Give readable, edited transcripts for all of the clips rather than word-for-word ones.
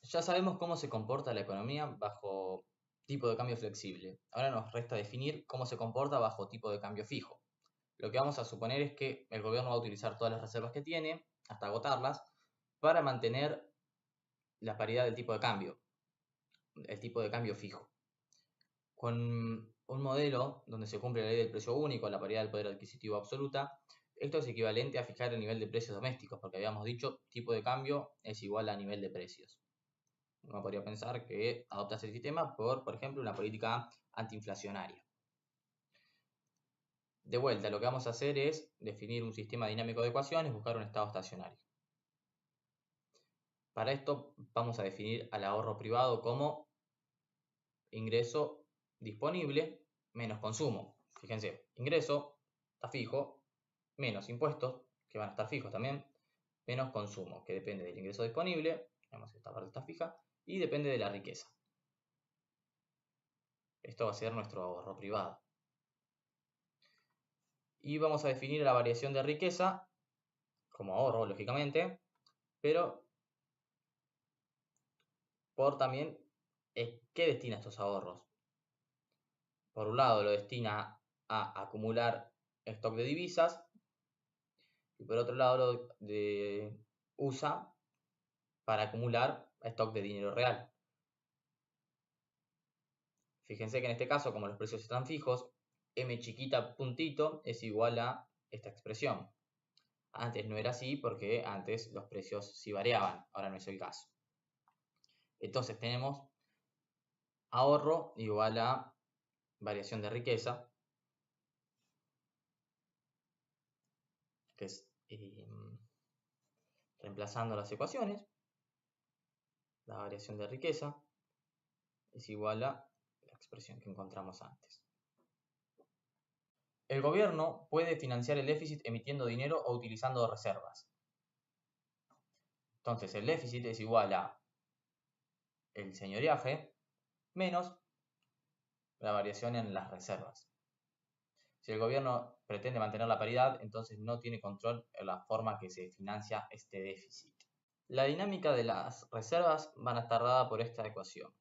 Ya sabemos cómo se comporta la economía bajo tipo de cambio flexible. Ahora nos resta definir cómo se comporta bajo tipo de cambio fijo. Lo que vamos a suponer es que el gobierno va a utilizar todas las reservas que tiene, hasta agotarlas, para mantener la paridad del tipo de cambio, el tipo de cambio fijo. Con un modelo donde se cumple la ley del precio único, la paridad del poder adquisitivo absoluta, esto es equivalente a fijar el nivel de precios domésticos, porque habíamos dicho tipo de cambio es igual a nivel de precios. Uno podría pensar que adoptas el sistema por ejemplo, una política antiinflacionaria. De vuelta, lo que vamos a hacer es definir un sistema dinámico de ecuaciones, buscar un estado estacionario. Para esto vamos a definir al ahorro privado como ingreso disponible menos consumo. Fíjense, ingreso está fijo, menos impuestos, que van a estar fijos también, menos consumo, que depende del ingreso disponible, vemos que esta parte está fija, y depende de la riqueza. Esto va a ser nuestro ahorro privado. Y vamos a definir la variación de riqueza como ahorro, lógicamente, pero por también qué destina estos ahorros. Por un lado lo destina a acumular stock de divisas y por otro lado lo usa para acumular stock de dinero real. Fíjense que en este caso, como los precios están fijos, m chiquita puntito es igual a esta expresión. Antes no era así porque antes los precios sí variaban, ahora no es el caso. Entonces tenemos ahorro igual a variación de riqueza, que es reemplazando las ecuaciones, la variación de riqueza es igual a la expresión que encontramos antes. El gobierno puede financiar el déficit emitiendo dinero o utilizando reservas. Entonces el déficit es igual a el señoriaje menos la variación en las reservas. Si el gobierno pretende mantener la paridad, entonces no tiene control en la forma que se financia este déficit. La dinámica de las reservas van a estar dada por esta ecuación.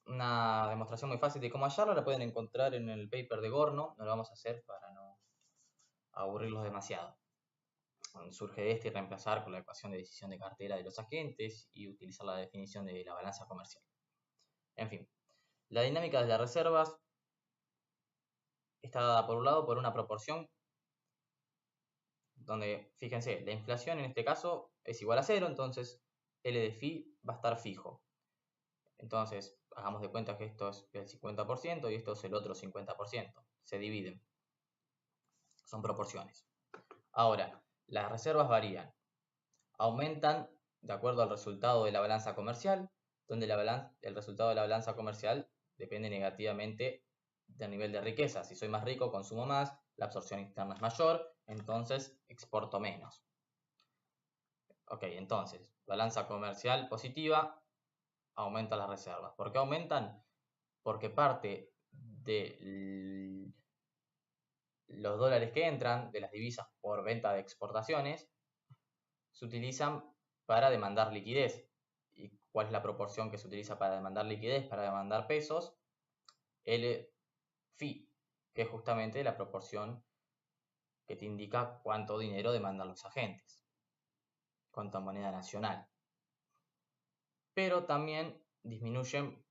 Una demostración muy fácil de cómo hallarla la pueden encontrar en el paper de Gorno, no lo vamos a hacer para no aburrirlos demasiado. Surge de este y reemplazar con la ecuación de decisión de cartera de los agentes y utilizar la definición de la balanza comercial. En fin, la dinámica de las reservas está dada por un lado por una proporción donde, fíjense, la inflación en este caso es igual a 0, entonces L de phi va a estar fijo. Entonces, hagamos de cuenta que esto es el 50% y esto es el otro 50%. Se dividen. Son proporciones. Ahora, las reservas varían. Aumentan de acuerdo al resultado de la balanza comercial, donde el resultado de la balanza comercial depende negativamente del nivel de riqueza. Si soy más rico, consumo más, la absorción interna es mayor, entonces exporto menos. Ok, entonces, balanza comercial positiva, aumentan las reservas. ¿Por qué aumentan? Porque parte de los dólares que entran, de las divisas por venta de exportaciones, se utilizan para demandar liquidez. ¿Y cuál es la proporción que se utiliza para demandar liquidez, para demandar pesos? L phi, que es justamente la proporción que te indica cuánto dinero demandan los agentes, cuánta moneda nacional. Pero también disminuyen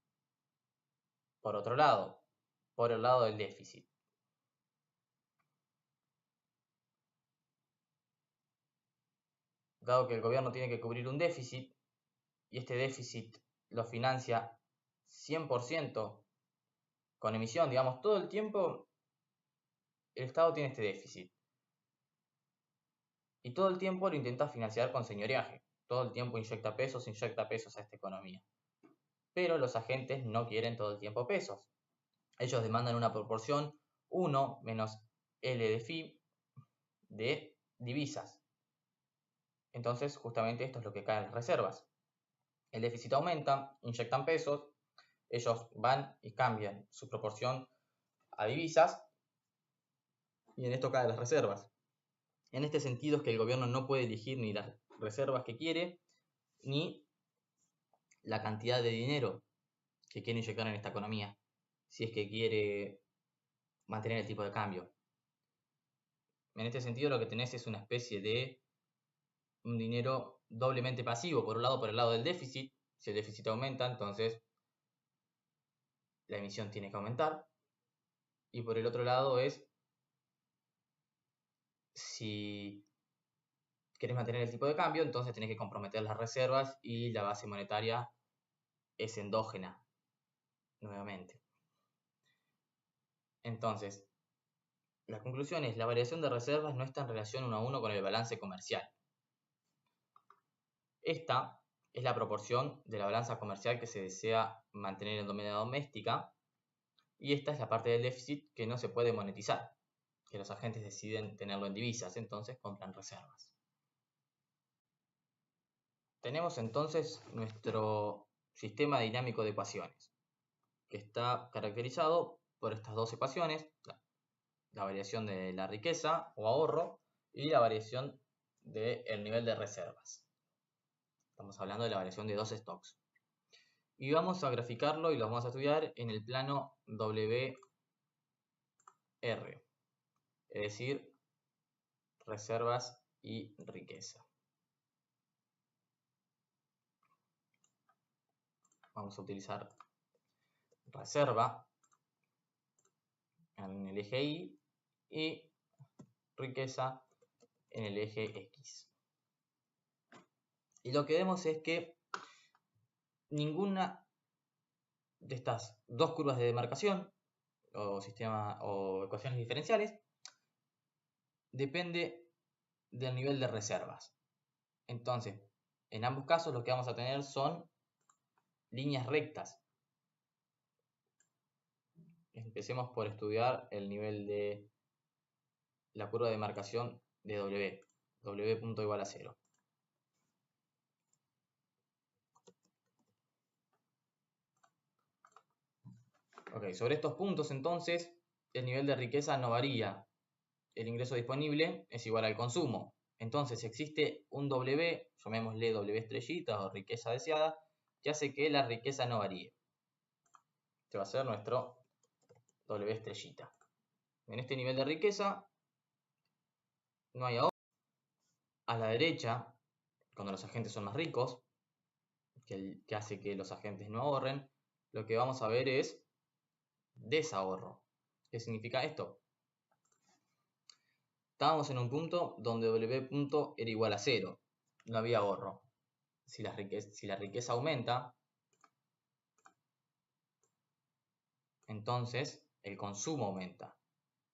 por otro lado, por el lado del déficit. Dado que el gobierno tiene que cubrir un déficit y este déficit lo financia 100% con emisión, digamos, todo el tiempo el Estado tiene este déficit. Y todo el tiempo lo intenta financiar con señoriaje. Todo el tiempo inyecta pesos a esta economía. Pero los agentes no quieren todo el tiempo pesos. Ellos demandan una proporción 1 menos L de phi de divisas. Entonces, justamente esto es lo que cae en las reservas. El déficit aumenta, inyectan pesos, ellos van y cambian su proporción a divisas y en esto caen las reservas. En este sentido es que el gobierno no puede elegir ni las reservas que quiere ni la cantidad de dinero que quiere inyectar en esta economía, si es que quiere mantener el tipo de cambio. En este sentido lo que tenés es una especie de un dinero doblemente pasivo, por un lado por el lado del déficit. Si el déficit aumenta, entonces la emisión tiene que aumentar, y por el otro lado es si querés mantener el tipo de cambio, entonces tenés que comprometer las reservas y la base monetaria es endógena nuevamente. Entonces, la conclusión es, la variación de reservas no está en relación 1 a 1 con el balance comercial. Esta es la proporción de la balanza comercial que se desea mantener en moneda doméstica, y esta es la parte del déficit que no se puede monetizar, que los agentes deciden tenerlo en divisas, entonces compran reservas. Tenemos entonces nuestro sistema dinámico de ecuaciones, que está caracterizado por estas dos ecuaciones, la variación de la riqueza o ahorro y la variación del nivel de reservas. Estamos hablando de la variación de dos stocks. Y vamos a graficarlo y lo vamos a estudiar en el plano WR, es decir, reservas y riqueza. Vamos a utilizar reserva en el eje Y y riqueza en el eje X. Y lo que vemos es que ninguna de estas dos curvas de demarcación o ecuaciones diferenciales depende del nivel de reservas. Entonces, en ambos casos lo que vamos a tener son líneas rectas. Empecemos por estudiar el nivel de la curva de demarcación de W punto igual a 0. Ok, sobre estos puntos entonces el nivel de riqueza no varía. El ingreso disponible es igual al consumo. Entonces existe un W, llamémosle W estrellita o riqueza deseada, que hace que la riqueza no varíe. Este va a ser nuestro W estrellita. En este nivel de riqueza no hay ahorro. A la derecha, cuando los agentes son más ricos, que hace que los agentes no ahorren, lo que vamos a ver es desahorro. ¿Qué significa esto? Estábamos en un punto donde W punto era igual a 0. No había ahorro. Si la riqueza aumenta, entonces el consumo aumenta.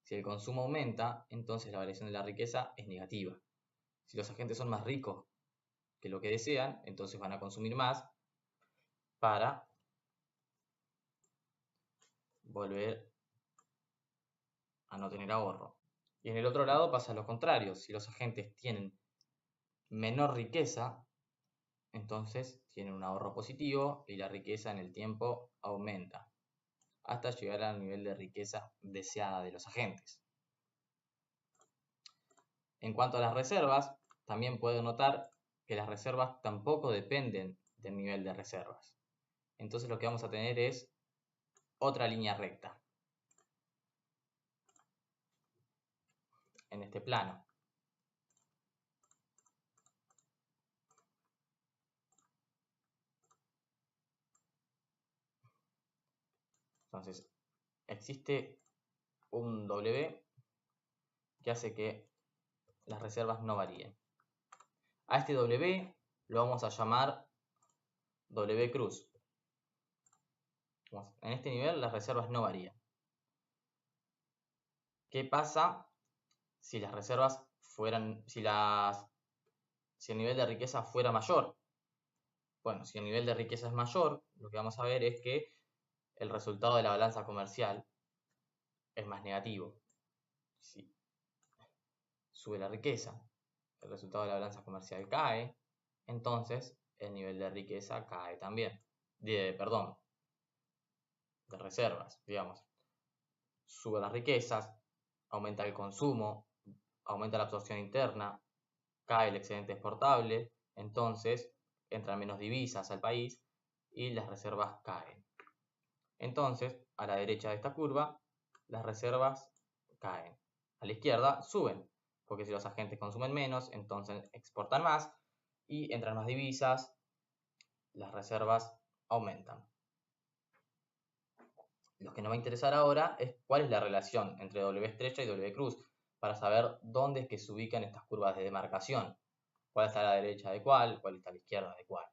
Si el consumo aumenta, entonces la variación de la riqueza es negativa. Si los agentes son más ricos que lo que desean, entonces van a consumir más para volver a no tener ahorro. Y en el otro lado pasa lo contrario. Si los agentes tienen menor riqueza, entonces tienen un ahorro positivo y la riqueza en el tiempo aumenta hasta llegar al nivel de riqueza deseada de los agentes. En cuanto a las reservas, también pueden notar que las reservas tampoco dependen del nivel de reservas. Entonces lo que vamos a tener es otra línea recta en este plano. Entonces, existe un W que hace que las reservas no varíen. A este W lo vamos a llamar W cruz. En este nivel las reservas no varían. ¿Qué pasa si las reservas fueran, si el nivel de riqueza fuera mayor? Bueno, si el nivel de riqueza es mayor, lo que vamos a ver es que el resultado de la balanza comercial es más negativo. Si sube la riqueza, el resultado de la balanza comercial cae, entonces el nivel de riqueza cae también. De reservas, digamos. Sube las riquezas, aumenta el consumo, aumenta la absorción interna, cae el excedente exportable, entonces entran menos divisas al país y las reservas caen. Entonces, a la derecha de esta curva, las reservas caen. A la izquierda suben, porque si los agentes consumen menos, entonces exportan más y entran más divisas, las reservas aumentan. Lo que nos va a interesar ahora es cuál es la relación entre W estrecha y W cruz, para saber dónde es que se ubican estas curvas de demarcación. Cuál está a la derecha de cuál está a la izquierda de cuál.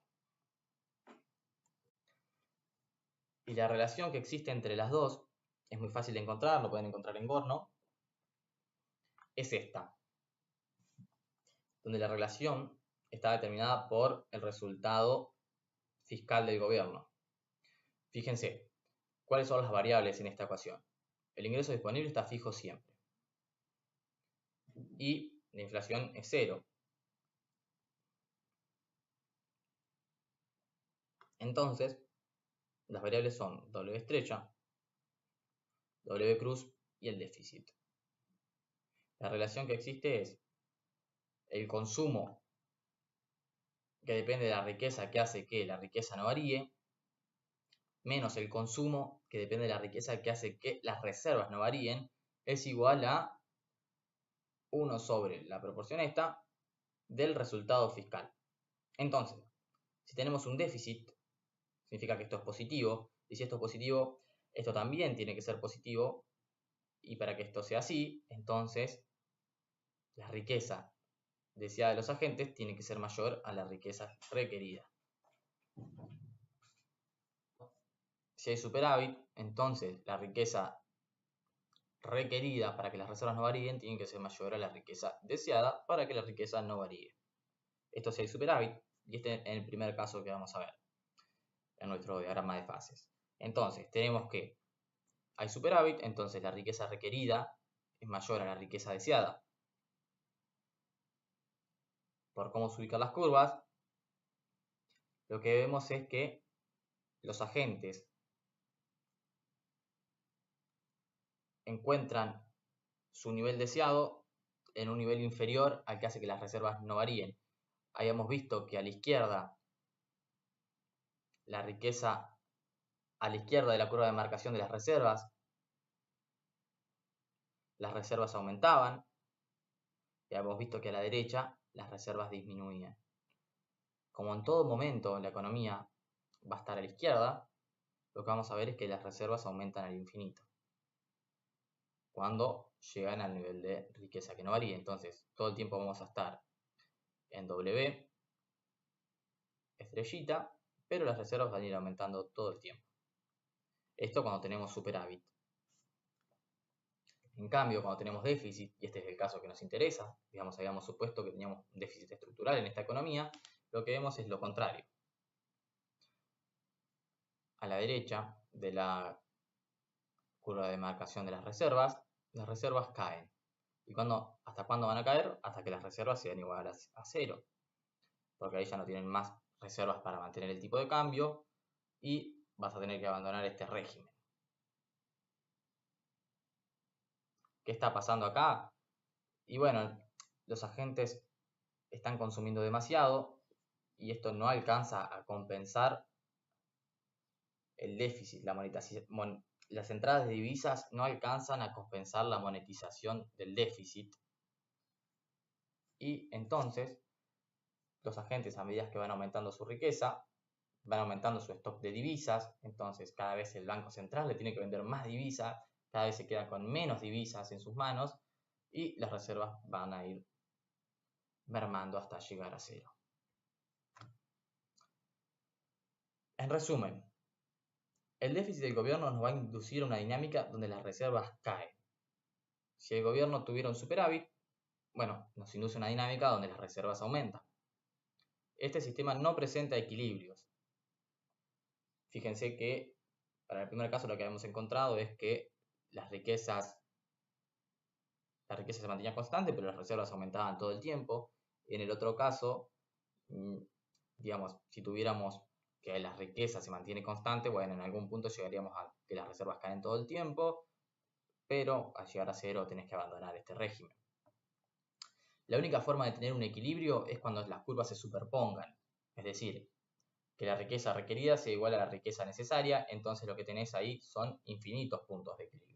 Y la relación que existe entre las dos es muy fácil de encontrar, lo pueden encontrar en Gorno, es esta, donde la relación está determinada por el resultado fiscal del gobierno. Fíjense, ¿cuáles son las variables en esta ecuación? El ingreso disponible está fijo siempre. Y la inflación es 0. Entonces, las variables son W estrecha, W cruz y el déficit. La relación que existe es el consumo, que depende de la riqueza, que hace que la riqueza no varíe, menos el consumo, que depende de la riqueza, que hace que las reservas no varíen, es igual a 1 sobre la proporción esta del resultado fiscal. Entonces, si tenemos un déficit, significa que esto es positivo, y si esto es positivo, esto también tiene que ser positivo, y para que esto sea así, entonces la riqueza deseada de los agentes tiene que ser mayor a la riqueza requerida. Si hay superávit, entonces la riqueza requerida para que las reservas no varíen tiene que ser mayor a la riqueza deseada para que la riqueza no varíe. Esto si hay superávit, y este es el primer caso que vamos a ver en nuestro diagrama de fases. Entonces, tenemos que hay superávit, entonces la riqueza requerida es mayor a la riqueza deseada. Por cómo se ubican las curvas, lo que vemos es que los agentes encuentran su nivel deseado en un nivel inferior al que hace que las reservas no varíen. Habíamos visto que a la izquierda, la riqueza a la izquierda de la curva de marcación de las reservas aumentaban, y habíamos visto que a la derecha las reservas disminuían. Como en todo momento la economía va a estar a la izquierda, lo que vamos a ver es que las reservas aumentan al infinito cuando llegan al nivel de riqueza que no varía. Entonces, todo el tiempo vamos a estar en W estrellita, pero las reservas van a ir aumentando todo el tiempo. Esto cuando tenemos superávit. En cambio, cuando tenemos déficit, y este es el caso que nos interesa, digamos, habíamos supuesto que teníamos un déficit estructural en esta economía, lo que vemos es lo contrario. A la derecha de la curva de marcación de las reservas caen. ¿Y hasta cuándo van a caer? Hasta que las reservas sean iguales a 0. Porque ahí ya no tienen más reservas para mantener el tipo de cambio y vas a tener que abandonar este régimen. ¿Qué está pasando acá? Y bueno, los agentes están consumiendo demasiado y esto no alcanza a compensar el déficit, las entradas de divisas no alcanzan a compensar la monetización del déficit. Y entonces, los agentes, a medida que van aumentando su riqueza, van aumentando su stock de divisas, entonces cada vez el Banco Central le tiene que vender más divisas, cada vez se queda con menos divisas en sus manos y las reservas van a ir mermando hasta llegar a 0. En resumen, el déficit del gobierno nos va a inducir a una dinámica donde las reservas caen. Si el gobierno tuviera un superávit, bueno, nos induce una dinámica donde las reservas aumentan. Este sistema no presenta equilibrios. Fíjense que para el primer caso lo que hemos encontrado es que la riqueza se mantenía constante, pero las reservas aumentaban todo el tiempo. En el otro caso, digamos, si tuviéramos que la riqueza se mantiene constante, bueno, en algún punto llegaríamos a que las reservas caen todo el tiempo, pero al llegar a 0 tenés que abandonar este régimen. La única forma de tener un equilibrio es cuando las curvas se superpongan, es decir, que la riqueza requerida sea igual a la riqueza necesaria, entonces lo que tenés ahí son infinitos puntos de equilibrio.